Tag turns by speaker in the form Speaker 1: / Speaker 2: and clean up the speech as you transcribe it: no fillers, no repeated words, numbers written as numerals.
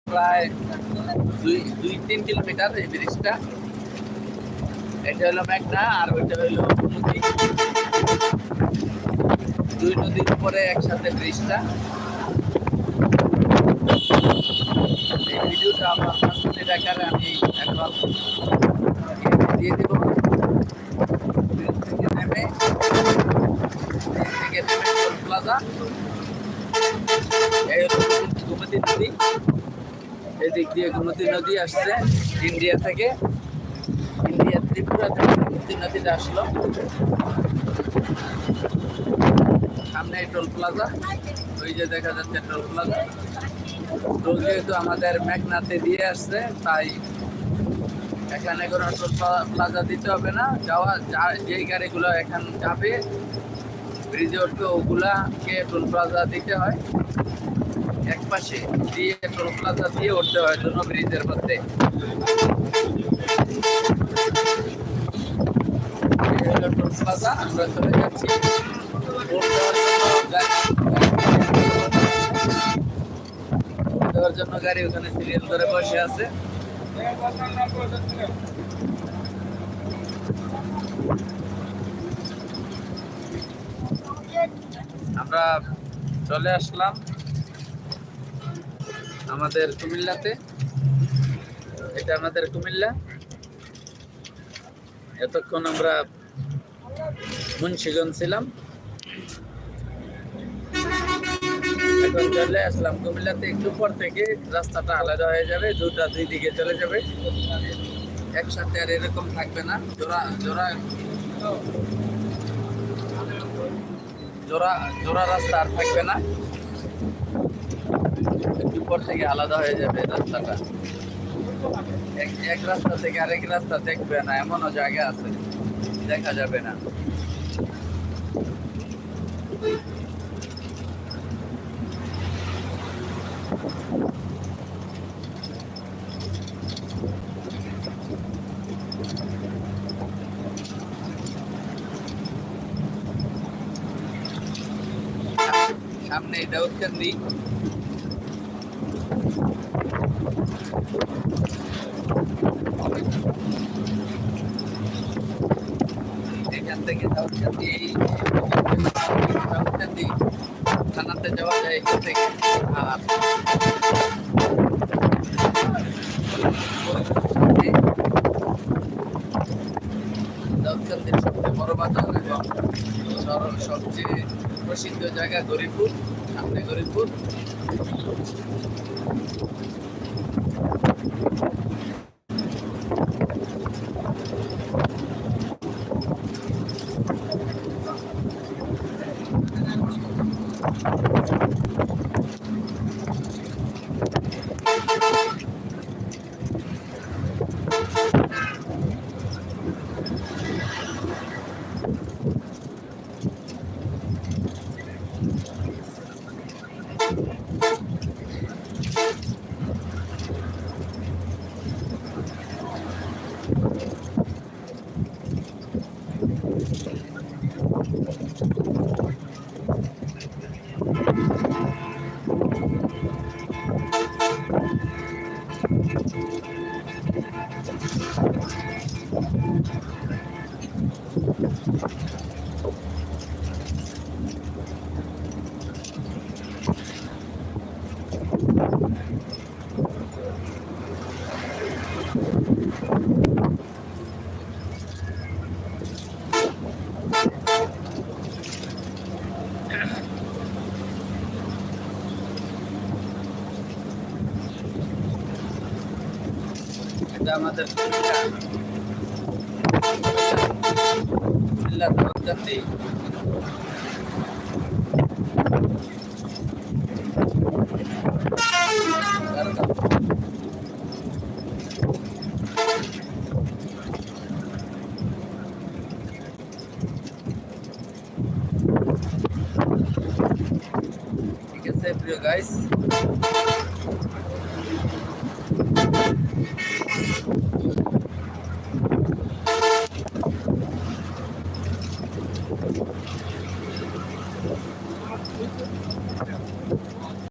Speaker 1: প্রায় 2-3 কিলোমিটার এই ব্রিজটা। এটা হলো মেঘনা আর ওইটা হইলো নদী, দুই নদীর উপরে একসাথে ব্রিজটা। এই ভিডিওটা আমার সাথে দেখার আমি এখন দিয়ে দেবো। ব্রিজ থেকে নেমে টোল প্লাজা, এই হলো গোমতী নদী। এদিক দিয়ে গোমতী নদী আসছে ইন্ডিয়া থেকে, ইন্ডিয়া ত্রিপুরা থেকে গোমতী নদীটা আসলো। সামনে টোল প্লাজা, ওই যে দেখা যাচ্ছে টোল প্লাজা। টোল যেহেতু আমাদের মেঘনাতে দিয়ে আসছে, তাই এখানে কোনো টোল প্লাজা দিতে হবে না। যেই গাড়িগুলো এখান যাবে ব্রিজে উঠবে, ওগুলাকে টোল প্লাজা দিতে হয়। এক পাশে দিয়ে টোল প্লাজা দিয়ে উঠতে হয় জন্য ব্রিজের মধ্যে। টোল প্লাজা আমরা চলে যাচ্ছি। দেওয়ার জন্য গাড়ি ওখানে সিরিয়াল ধরে বসে আছে। আমরা চলে আসলাম আমাদের কুমিল্লাতে। এটা আমাদের কুমিল্লা। এতক্ষণ আমরা মুন্সিগঞ্জ ছিলাম, এখন চলে আসলাম কুমিল্লাতে। একটু পর থেকে রাস্তাটা আলাদা হয়ে যাবে, দুটা দুই দিকে চলে যাবে, একসাথে আর এরকম থাকবে না। জোড়া জোড়া জোড়া জোড়া রাস্তা আর থাকবে না, একটু পর থেকে আলাদা হয়ে যাবে রাস্তাটা। এক রাস্তা থেকে আরেক রাস্তা দেখবে না, এমনও জায়গা আছে দেখা যাবে না। সামনে দাউদকান্দি, এখান থেকে দাউদকান্দি থানাতে যাওয়া যায় এখান থেকে। আর দাউদকান্দির সবচেয়ে বড় বাজার এবং সবচেয়ে প্রসিদ্ধ জায়গা গরিবপুর, সামনে গরিবপুর। এটা আমাদের কুমিল্লা দাউদকান্দি। ঠিক আছে প্রিয় গাইস।